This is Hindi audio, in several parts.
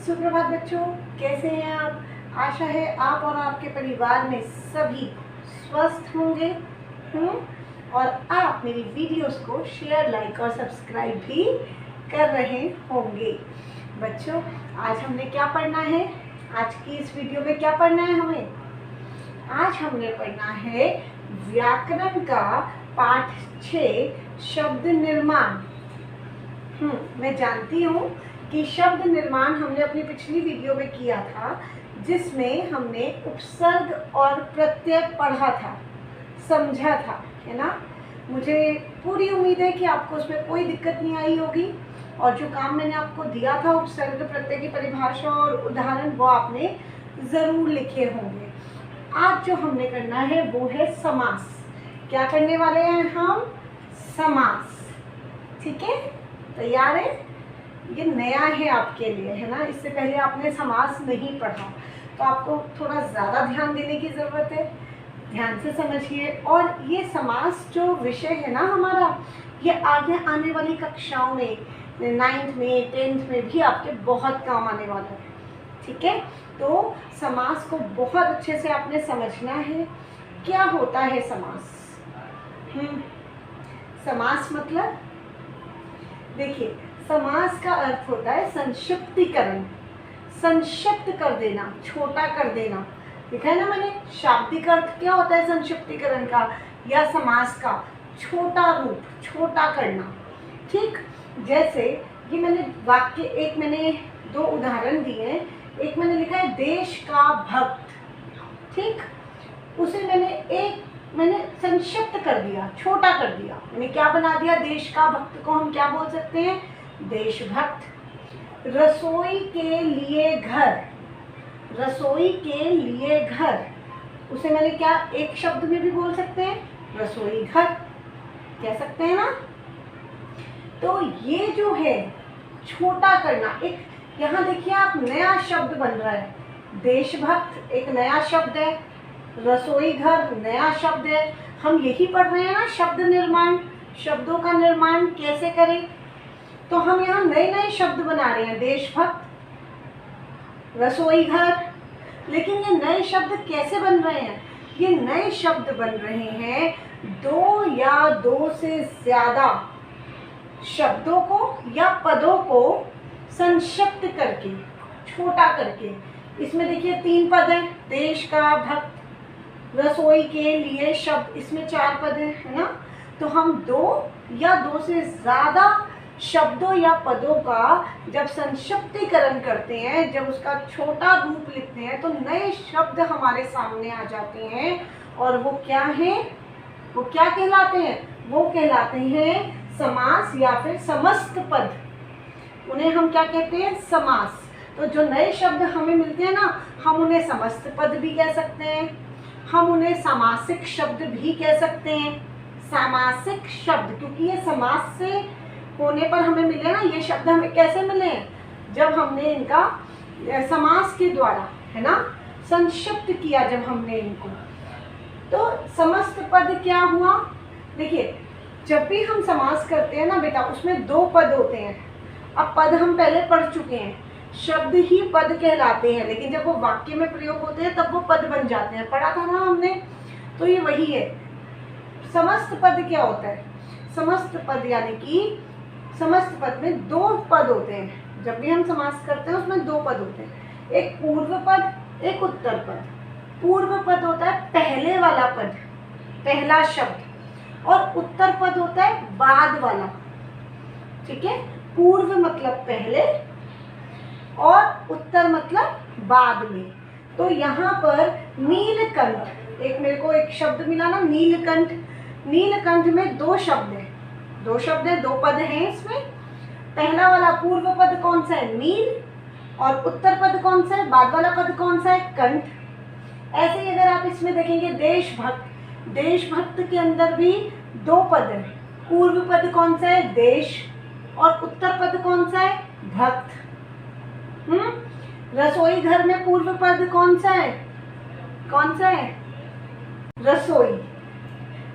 सुप्रभात बच्चों, कैसे हैं आप। आशा है आप और आपके परिवार में सभी स्वस्थ होंगे। और आप मेरी वीडियोस को शेयर, लाइक और सब्सक्राइब भी कर रहे होंगे। बच्चों, आज हमने क्या पढ़ना है? आज की इस वीडियो में क्या पढ़ना है हमें? आज हमने पढ़ना है व्याकरण का पाठ 6 शब्द निर्माण। मैं जानती हूँ कि शब्द निर्माण हमने अपनी पिछली वीडियो में किया था, जिसमें हमने उपसर्ग और प्रत्यय पढ़ा था, समझा था, है ना। मुझे पूरी उम्मीद है कि आपको उसमें कोई दिक्कत नहीं आई होगी और जो काम मैंने आपको दिया था उपसर्ग प्रत्यय की परिभाषा और उदाहरण, वो आपने ज़रूर लिखे होंगे। आज जो हमने करना है वो है समास। क्या करने वाले हैं हम? समास। ठीक है, तैयार है? ये नया है आपके लिए, है ना। इससे पहले आपने समास नहीं पढ़ा, तो आपको थोड़ा ज़्यादा ध्यान देने की ज़रूरत है। ध्यान से समझिए। और ये समास जो विषय है ना हमारा, ये आगे आने वाली कक्षाओं में 9th में 10th में भी आपके बहुत काम आने वाला है। ठीक है, तो समास को बहुत अच्छे से आपने समझना है। क्या होता है समास? समास मतलब, देखिए, समास का अर्थ होता है संक्षिप्तीकरण, संक्षिप्त कर देना, छोटा कर देना। देखा है ना मैंने। शाब्दिक अर्थ क्या होता है संक्षिप्तीकरण का या समास का? छोटा रूप, छोटा करना। ठीक, जैसे ये मैंने वाक्य, एक मैंने 2 उदाहरण दिए हैं। एक मैंने लिखा है देश का भक्त, ठीक, उसे मैंने संक्षिप्त कर दिया, छोटा कर दिया। मैंने क्या बना दिया? देश का भक्त को हम क्या बोल सकते हैं? देशभक्त। रसोई के लिए घर, रसोई के लिए घर, उसे मैंने क्या एक शब्द में भी बोल सकते हैं? रसोई घर कह सकते हैं ना। तो ये जो है छोटा करना, एक यहाँ देखिए आप, नया शब्द बन रहा है। देशभक्त एक नया शब्द है, रसोई घर नया शब्द है। हम यही पढ़ रहे हैं ना, शब्द निर्माण, शब्दों का निर्माण कैसे करें। तो हम यहाँ नए नए शब्द बना रहे हैं, देशभक्त, रसोई घर। लेकिन ये नए शब्द कैसे बन रहे हैं? ये नए शब्द बन रहे हैं 2 या 2 से ज़्यादा शब्दों को या पदों को संक्षिप्त करके, छोटा करके। इसमें देखिए 3 पद हैं, देश का भक्त, रसोई के लिए शब्द, इसमें 4 पद हैं, है ना। तो हम 2 या 2 से ज़्यादा शब्दों या पदों का जब संक्षिप्तीकरण करते हैं, जब उसका छोटा रूप लिखते हैं, तो नए शब्द हमारे सामने आ जाते हैं। और वो क्या हैं? वो क्या कहलाते हैं? वो कहलाते हैं समास या फिर समस्त पद। उन्हें हम क्या कहते हैं? समास। तो जो नए शब्द हमें मिलते हैं ना, हम उन्हें समस्त पद भी कह सकते हैं, हम उन्हें सामासिक शब्द भी कह सकते हैं। सामासिक शब्द, क्योंकि ये समास से होने पर हमें मिले ना, ये शब्द हमें कैसे मिले हैं? जब हमने इनका समास के द्वारा, है ना, संक्षिप्त किया जब हमने इनको। तो समस्त पद क्या हुआ? देखिए, जब भी हम समास करते हैं ना बेटा, उसमें 2 पद होते हैं। अब पद हम पहले पढ़ चुके हैं, शब्द ही पद कहलाते हैं, लेकिन जब वो वाक्य में प्रयोग होते हैं तब वो पद बन जाते हैं। पढ़ा था ना हमने, तो ये वही है। समस्त पद क्या होता है? समस्त पद यानी कि समस्त पद में 2 पद होते हैं। जब भी हम समास करते हैं उसमें 2 पद होते हैं, एक पूर्व पद, एक उत्तर पद। पूर्व पद होता है पहले वाला पद, पहला शब्द, और उत्तर पद होता है बाद वाला। ठीक है, पूर्व मतलब पहले और उत्तर मतलब बाद में। तो यहाँ पर नीलकंठ, एक मेरे को एक शब्द मिला ना, नीलकंठ। नीलकंठ में 2 शब्द हैं, 2 शब्द हैं, 2 पद हैं इसमें। पहला वाला पूर्व पद कौन सा है? नील। और उत्तर पद कौन सा है? बाद वाला पद कौन सा है? कंठ। ऐसे ही अगर आप इसमें देखेंगे देशभक्त, देशभक्त के अंदर भी 2 पद हैं। पूर्व पद कौन सा है? देश। और उत्तर पद कौन सा है? भक्त। रसोई घर में पूर्व पद कौन सा है? कौन सा है? रसोई।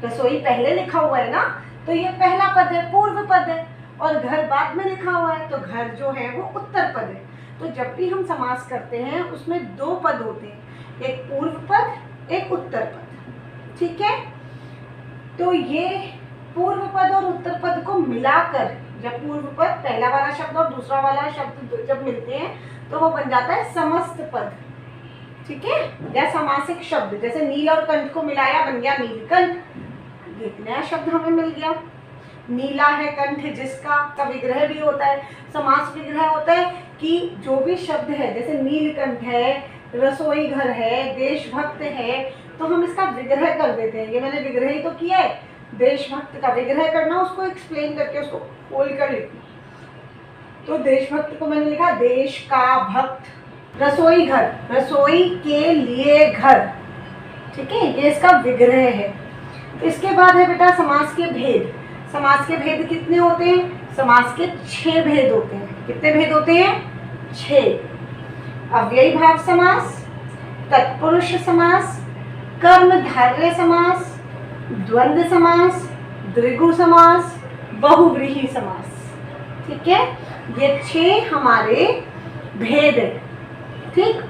रसोई पहले लिखा हुआ है ना, तो ये पहला पद है, पूर्व पद है। और घर बाद में लिखा हुआ है, तो घर जो है वो उत्तर पद है। तो जब भी हम समास करते हैं उसमें दो पद होते हैं, एक पूर्व पद, एक उत्तर पद। ठीक है, तो ये पूर्व पद और उत्तर पद को मिलाकर जब पूर्व पद पहला वाला शब्द और दूसरा वाला शब्द जब मिलते हैं तो वो बन जाता है समस्त पद। ठीक है, या समासिक शब्द, जैसे नील और कंठ को मिलाया बन गया नीलकंठ, एक नया शब्द हमें मिल गया। नीला है कंठ जिसका, का विग्रह भी होता है। समास विग्रह होता है कि जो भी शब्द है, जैसे नीलकंठ है, रसोई घर है, देशभक्त है, तो हम इसका विग्रह कर देते हैं। ये मैंने विग्रह ही तो किया है, देशभक्त का विग्रह करना, उसको एक्सप्लेन करके उसको खोल कर लिखना। तो देशभक्त को मैंने लिखा देश का भक्त। रसोई घर, रसोई के लिए घर। ठीक है, ये इसका विग्रह है। इसके बाद है बेटा समास के भेद। समास के भेद कितने होते हैं? समास के 6 भेद होते हैं। कितने भेद होते हैं? 6। अव्ययी भाव समास, तत्पुरुष समास, कर्मधारय समास, द्वंद्व समास, द्विगु समास, बहुव्रीहि समास। ठीक है, ये 6 हमारे भेद है। ठीक,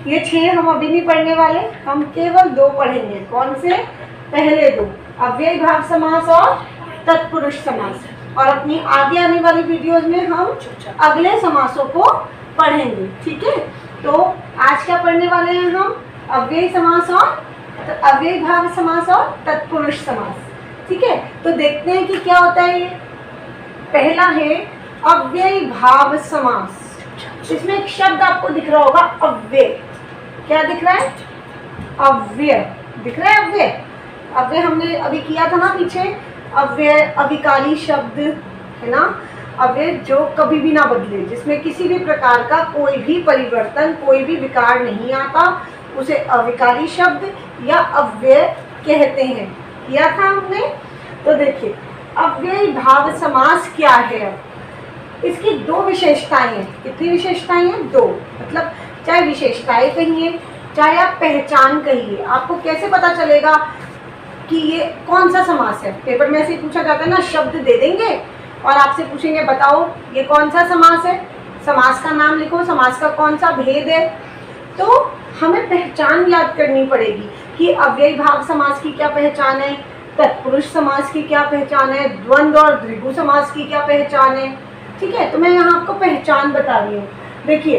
ये 6 हम अभी नहीं पढ़ने वाले, हम केवल 2 पढ़ेंगे। कौन से? पहले 2, अव्ययी भाव समास और तत्पुरुष समास। और अपनी आगे आने वाली वीडियोज में हम अगले समासों को पढ़ेंगे। ठीक है, तो आज क्या पढ़ने वाले हैं हम? अव्ययी समास और अव्ययी भाव समास और तत्पुरुष समास। ठीक है, तो देखते हैं कि क्या होता है। ये पहला है अव्ययी भाव समास। इसमें एक शब्द आपको दिख रहा होगा, अव्यय। क्या दिख रहा है? अव्यय दिख रहा है। अव्यय, अव्यय हमने अभी किया था ना पीछे। अव्यय अविकारी शब्द है ना, अव्यय जो कभी भी ना बदले, जिसमें किसी भी प्रकार का कोई भी परिवर्तन, कोई भी विकार नहीं आता, उसे अविकारी शब्द या अव्यय कहते हैं। किया था हमने। तो देखिए, अव्ययी भाव समास क्या है? अब इसकी 2 विशेषताएं हैं। कितनी विशेषताएं हैं? 2। मतलब चाहे विशेषताएं कहिए, चाहे आप पहचान कहिए, आपको कैसे पता चलेगा कि ये कौन सा समास है? पेपर में ऐसे पूछा जाता है ना, शब्द दे देंगे और आपसे पूछेंगे बताओ ये कौन सा समास है, समास का नाम लिखो, समास का कौन सा भेद है। तो हमें पहचान याद करनी पड़ेगी कि अव्ययी भाव समास की क्या पहचान है, तत्पुरुष समास की क्या पहचान है, द्वंद्व और द्विगु समास की क्या पहचान है। ठीक है, तो मैं यहाँ आपको पहचान बता रही हूँ। देखिए,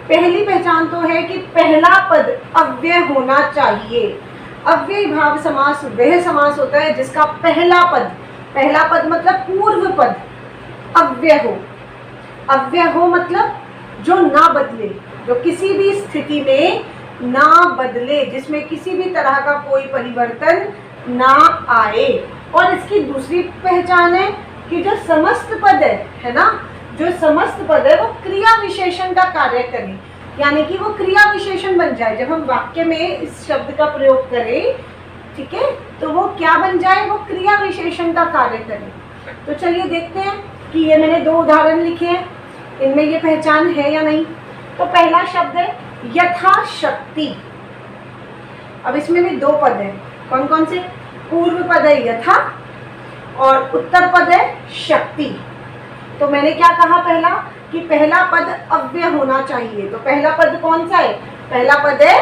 पहली पहचान तो है कि पहला पद अव्यय होना चाहिए। अव्ययी भाव समास वह समास होता है जिसका पहला पद मतलब पूर्व पद अव्यय हो। अव्यय हो मतलब जो ना बदले, जो किसी भी स्थिति में ना बदले, जिसमें किसी भी तरह का कोई परिवर्तन ना आए। और इसकी दूसरी पहचान है कि जो समस्त पद है ना, जो समस्त पद है वो क्रिया विशेषण का कार्य करे, यानी कि वो क्रिया विशेषण बन जाए। जब हम वाक्य में इस शब्द का प्रयोग करें, ठीक है, तो वो क्या बन जाए? वो क्रिया विशेषण का कार्य करे। तो चलिए देखते हैं कि ये मैंने 2 उदाहरण लिखे हैं, इनमें ये पहचान है या नहीं। तो पहला शब्द है यथाशक्ति। अब इसमें भी 2 पद है। कौन कौन से? पूर्व पद है यथा और उत्तर पद है शक्ति। तो मैंने क्या कहा पहला, कि पहला पद अव्यय होना चाहिए। तो पहला पद कौन सा है? पहला पद है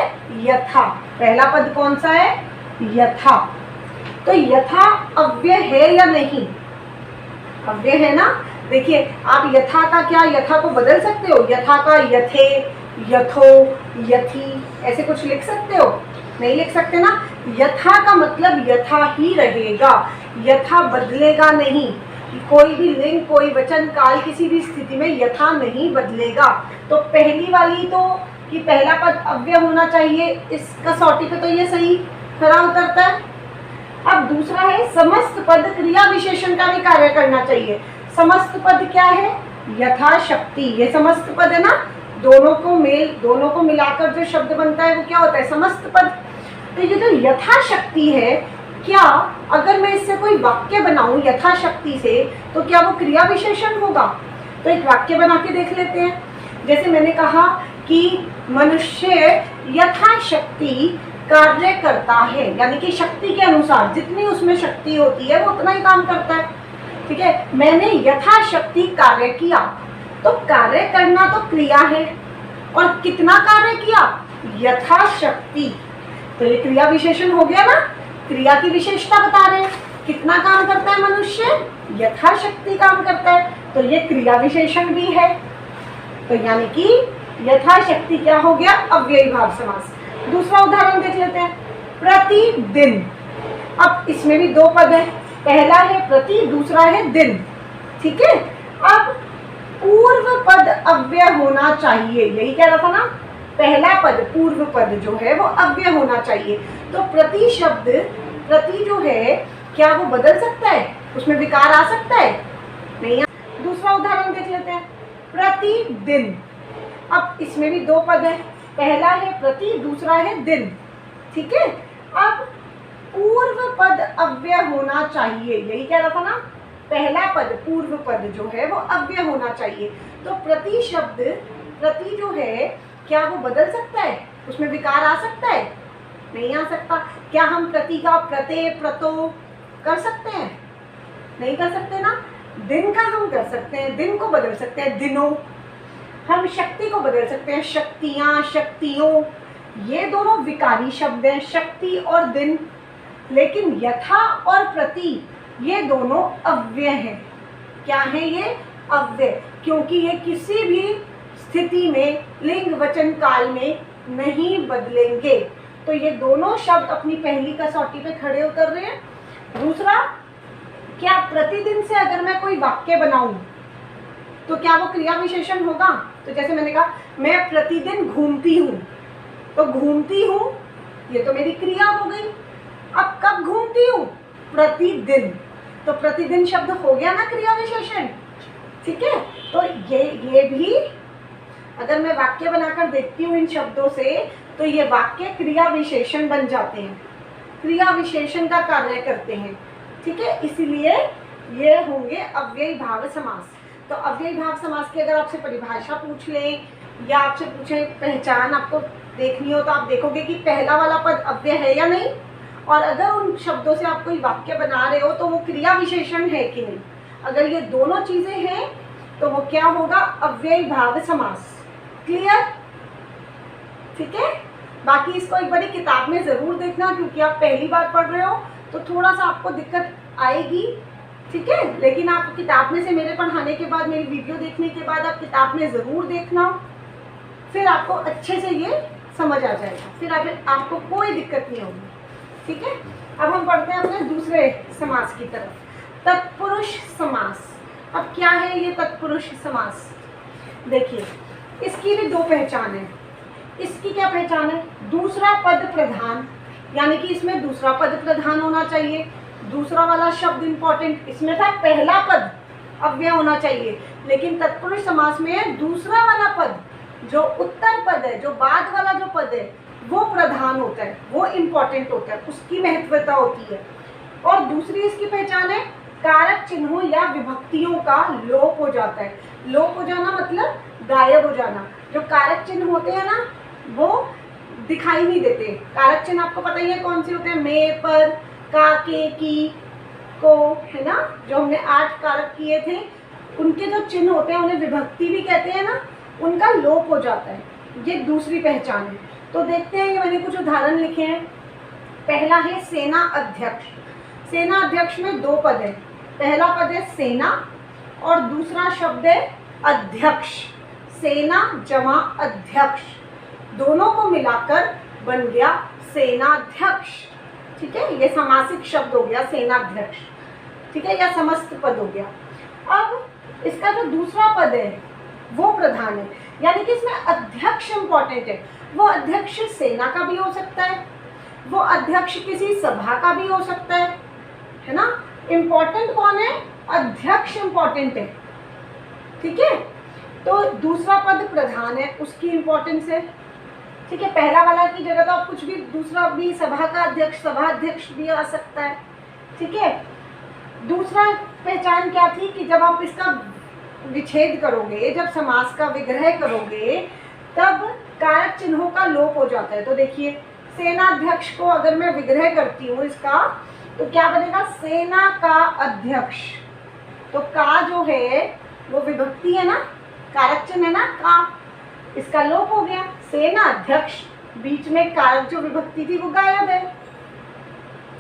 यथा। पहला पद कौन सा है? यथा। तो यथा अव्यय है या नहीं? अव्यय है ना। देखिए, आप यथा का क्या, यथा को बदल सकते हो? यथा का यथे, यथो, यथी ऐसे कुछ लिख सकते हो? नहीं लिख सकते ना। यथा का मतलब यथा ही रहेगा, यथा बदलेगा नहीं। कोई भी लिंग, कोई वचन, काल, किसी भी स्थिति में यथा नहीं बदलेगा। तो पहली वाली तो कि पहला पद अव्यय होना चाहिए, इस कसौटी पे तो ये सही खरा उतरता है। अब दूसरा है समस्त पद क्रिया विशेषण का भी कार्य करना चाहिए। समस्त पद क्या है? यथाशक्ति। ये समस्त पद है ना, दोनों को मिलाकर जो शब्द बनता है वो क्या होता है? समस्त पद। तो ये जो यथाशक्ति है, क्या अगर मैं इससे कोई वाक्य बनाऊं यथाशक्ति से, तो क्या वो क्रिया विशेषण होगा? तो एक वाक्य बना के देख लेते हैं। जैसे मैंने कहा कि मनुष्य यथाशक्ति कार्य करता है, यानी कि शक्ति के अनुसार जितनी उसमें शक्ति होती है वो उतना ही काम करता है। ठीक है, मैंने यथाशक्ति कार्य किया। तो कार्य करना तो क्रिया है, और कितना कार्य किया, यथाशक्ति। तो ये क्रिया विशेषण हो गया ना, क्रिया की विशेषता बता रहे हैं, कितना काम करता है मनुष्य, यथाशक्ति काम करता है, तो ये क्रिया विशेषण भी है। तो यानी कि यथाशक्ति क्या हो गया, अव्ययी भाव समास। दूसरा उदाहरण देख लेते हैं, प्रतिदिन। अब इसमें भी दो पद है, पहला है प्रति, दूसरा है दिन, ठीक है। अब पूर्व पद अव्यय होना चाहिए, यही कह रहा था ना, पहला पद पूर्व पद जो है वो अव्यय होना चाहिए। तो प्रति शब्द, प्रति जो है क्या वो बदल सकता है, उसमें विकार आ सकता है, नहीं। दूसरा उदाहरण देख लेते हैं, प्रतिदिन। अब इसमें भी दो पद है, पहला है प्रति, दूसरा है दिन, ठीक है। अब पूर्व पद अव्यय होना चाहिए, यही कह रहा था ना, पहला पद पूर्व पद जो है वो अव्यय होना चाहिए। तो प्रति शब्द, प्रति जो है क्या वो बदल सकता है, उसमें विकार आ सकता है, नहीं आ सकता। क्या हम प्रति का प्रते, प्रतो कर सकते हैं, नहीं कर सकते ना। दिन का हम कर सकते हैं, दिन को बदल सकते हैं, दिनों। हम शक्ति को बदल सकते हैं, शक्तियाँ, शक्तियों। ये दोनों विकारी शब्द हैं, शक्ति और दिन। लेकिन यथा और प्रति ये दोनों अव्यय हैं। क्या है ये, अव्यय, क्योंकि ये किसी भी स्थिति में लिंग वचन काल में नहीं बदलेंगे। तो ये दोनों शब्द अपनी पहली कसौटी पे खड़े उतर रहे हैं। दूसरा, क्या प्रतिदिन से अगर मैं कोई वाक्य बनाऊं तो क्या वो क्रिया विशेषण होगा। तो जैसे मैंने कहा, मैं प्रतिदिन घूमती हूँ, तो घूमती हूँ ये तो मेरी क्रिया हो गई। अब कब घूमती हूँ, प्रतिदिन, तो प्रतिदिन शब्द हो गया ना क्रिया विशेषण, ठीक है। तो ये भी अगर मैं वाक्य बनाकर देखती हूँ इन शब्दों से, तो ये वाक्य क्रिया विशेषण बन जाते हैं, क्रिया विशेषण का कार्य करते हैं, ठीक है। इसीलिए ये होंगे अव्ययी भाव समास। तो अव्ययी भाव समास की अगर आपसे परिभाषा पूछ लें या आपसे पूछे पहचान आपको देखनी हो, तो आप देखोगे कि पहला वाला पद अव्यय है या नहीं, और अगर उन शब्दों से आप कोई वाक्य बना रहे हो तो वो क्रिया विशेषण है कि नहीं। अगर ये दोनों चीजें हैं तो वो क्या होगा, अव्ययी भाव समास। क्लियर, ठीक है। बाकी इसको एक बारी किताब में जरूर देखना, क्योंकि आप पहली बार पढ़ रहे हो तो थोड़ा सा आपको दिक्कत आएगी, ठीक है। लेकिन आप किताब में से मेरे पढ़ाने के बाद, मेरी वीडियो देखने के बाद आप किताब में ज़रूर देखना, फिर आपको अच्छे से ये समझ आ जाएगा, फिर आपको कोई दिक्कत नहीं होगी, ठीक है। अब हम पढ़ते हैं अपने दूसरे समास की तरफ, तत्पुरुष समास। अब क्या है ये तत्पुरुष समास, देखिए इसकी भी दो पहचान है। इसकी क्या पहचान है, दूसरा पद प्रधान, यानी कि इसमें दूसरा पद प्रधान होना चाहिए। दूसरा वाला शब्द इंपॉर्टेंट, इसमें था पहला पद अव्यय होना चाहिए, लेकिन तत्पुरुष समास में दूसरा वाला पद, जो उत्तर पद है, जो बाद वाला जो पद है, वो प्रधान होता है, वो इंपॉर्टेंट होता है, उसकी महत्वता होती है। और दूसरी इसकी पहचान है, कारक चिन्हों या विभक्तियों का लोप हो जाता है। लोप हो जाना मतलब गायब हो जाना। जो कारक चिन्ह होते हैं ना, वो दिखाई नहीं देते। कारक चिन्ह आपको पता ही है कौन से होते हैं, में, पर, का, के, की, को, है ना, जो हमने 8 कारक किए थे, उनके जो चिन्ह होते हैं उन्हें विभक्ति भी कहते हैं ना, उनका लोप हो जाता है। ये दूसरी पहचान है। तो देखते हैं, ये मैंने कुछ उदाहरण लिखे हैं। पहला है सेना अध्यक्ष। सेना अध्यक्ष में दो पद है, पहला पद है सेना और दूसरा शब्द है अध्यक्ष। सेना जमा अध्यक्ष, दोनों को मिलाकर बन गया सेनाध्यक्ष, ठीक है। ये समासिक शब्द हो गया सेनाध्यक्ष, ठीक है, या समस्त पद हो गया। अब इसका जो दूसरा पद है वो प्रधान है, यानी कि इसमें अध्यक्ष इंपॉर्टेंट है। वो अध्यक्ष सेना का भी हो सकता है, वो अध्यक्ष किसी सभा का भी हो सकता है ना। इंपॉर्टेंट कौन है, अध्यक्ष इंपॉर्टेंट है, ठीक है। तो दूसरा पद प्रधान है, उसकी इंपॉर्टेंस है, ठीक है। पहला वाला की जगह तो आप कुछ भी दूसरा भी, सभा का अध्यक्ष, सभा अध्यक्ष भी आ सकता है, ठीक है। दूसरा पहचान क्या थी कि जब आप इसका विच्छेद करोगे, जब समास का विग्रह करोगे, तब कारक चिन्हों का लोप हो जाता है। तो देखिए, सेनाध्यक्ष को अगर मैं विग्रह करती हूँ इसका, तो क्या बनेगा, सेना का अध्यक्ष। तो का जो है वो विभक्ति है ना, कारक चिन्ह है ना का, इसका लोप हो गया। सेना अध्यक्ष, बीच में कारक जो विभक्ति थी वो गायब है।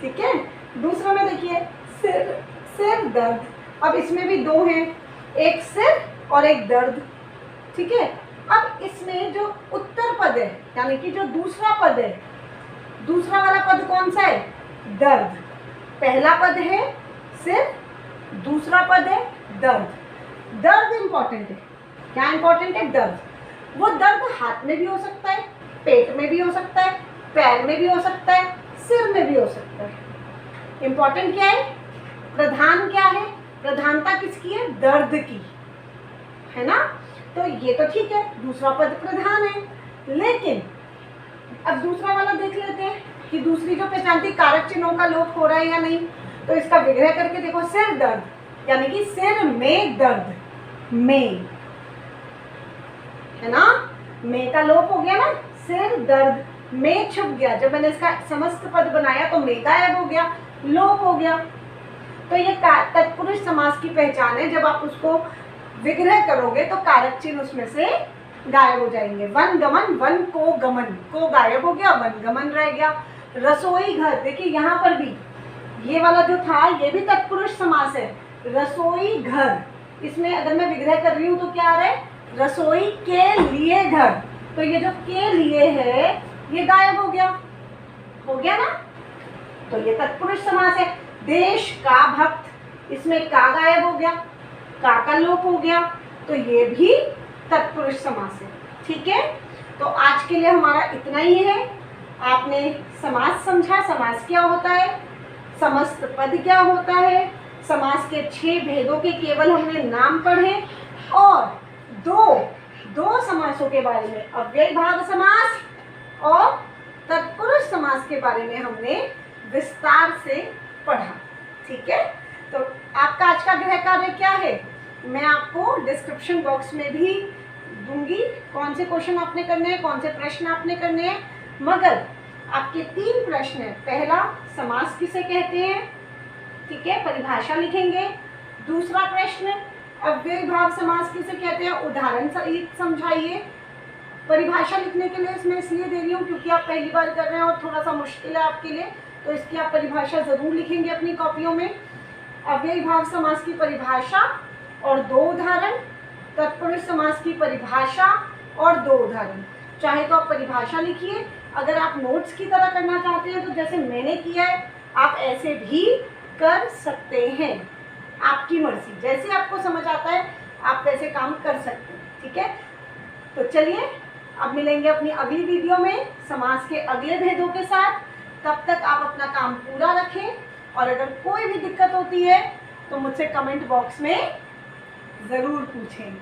ठीक है, दूसरे में देखिए सिर, सिर दर्द। अब इसमें भी दो हैं, एक सिर और एक दर्द। ठीक है, अब इसमें जो उत्तर पद है यानी कि जो दूसरा पद है, दूसरा वाला पद कौन सा है? दर्द। पहला पद है सिर, दूसरा पद है दर्द। दर्द इंपॉर्टेंट है। क्या इंपॉर्टेंट है? दर्द। वो दर्द हाथ में भी हो सकता है, पेट में भी हो सकता है, पैर में भी हो सकता है, सिर में भी हो सकता है। इंपॉर्टेंट क्या है? प्रधान क्या है? प्रधानता किसकी है? दर्द की, है ना। तो ये तो ठीक है, दूसरा पद प्रधान है। लेकिन अब दूसरा वाला देख लेते हैं कि दूसरी जो पहचान थी कारक चिन्हों का लोप हो रहा है या नहीं। तो इसका विग्रह करके देखो, सिर दर्द यानी कि सिर में दर्द, में, है ना। में का लोप हो गया ना, सिर दर्द में छुप गया। जब मैंने इसका समस्त पद बनाया तो में गायब हो गया, लोप हो गया। तो ये तत्पुरुष समास की पहचान है। जब आप उसको विग्रह करोगे तो कारक चिन्ह उसमें से गायब हो जाएंगे। वन गमन, वन को गमन, को गायब हो गया, वन गमन रह गया। रसोई घर, देखिए यहाँ पर भी ये वाला जो था ये भी तत्पुरुष समास है। रसोई घर, इसमें अगर मैं विग्रह कर रही हूँ तो क्या आ रहा है? रसोई के लिए घर। तो ये जो के लिए है ये गायब हो गया, हो गया ना। तो ये तत्पुरुष समास है। देश का भक्त, इसमें का गायब हो गया, का लोप हो गया, तो ये भी तत्पुरुष समास है। ठीक है, तो आज के लिए हमारा इतना ही है। आपने समास समझा, समास क्या होता है, समस्त पद क्या होता है, समास के 6 भेदों के केवल हमने नाम पढ़े, और दो समासों के बारे में, अव्ययीभाव समास और तत्पुरुष समास के बारे में हमने विस्तार से पढ़ा। ठीक है, तो आपका आज का गृह कार्य क्या है, मैं आपको डिस्क्रिप्शन बॉक्स में भी दूंगी कौन से क्वेश्चन आपने करने हैं, कौन से प्रश्न आपने करने हैं। मगर आपके 3 प्रश्न है। पहला, समास किसे कहते हैं, ठीक है, परिभाषा लिखेंगे। दूसरा प्रश्न, अव्ययीभाव समास किसे कहते हैं, उदाहरण सहित समझाइए। परिभाषा लिखने के लिए इसमें इसलिए दे रही हूँ क्योंकि आप पहली बार कर रहे हैं और थोड़ा सा मुश्किल है आपके लिए, तो इसकी आप परिभाषा ज़रूर लिखेंगे अपनी कॉपियों में। अव्ययीभाव समास की परिभाषा और 2 उदाहरण, तत्पुरुष समास की परिभाषा और 2 उदाहरण। चाहे तो आप परिभाषा लिखिए, अगर आप नोट्स की तरह करना चाहते हैं तो जैसे मैंने किया है आप ऐसे भी कर सकते हैं। आपकी मर्जी, जैसे आपको समझ आता है आप वैसे काम कर सकते हैं। ठीक है, तो चलिए अब मिलेंगे अपनी अगली वीडियो में समास के अगले भेदों के साथ। तब तक आप अपना काम पूरा रखें, और अगर कोई भी दिक्कत होती है तो मुझसे कमेंट बॉक्स में ज़रूर पूछें।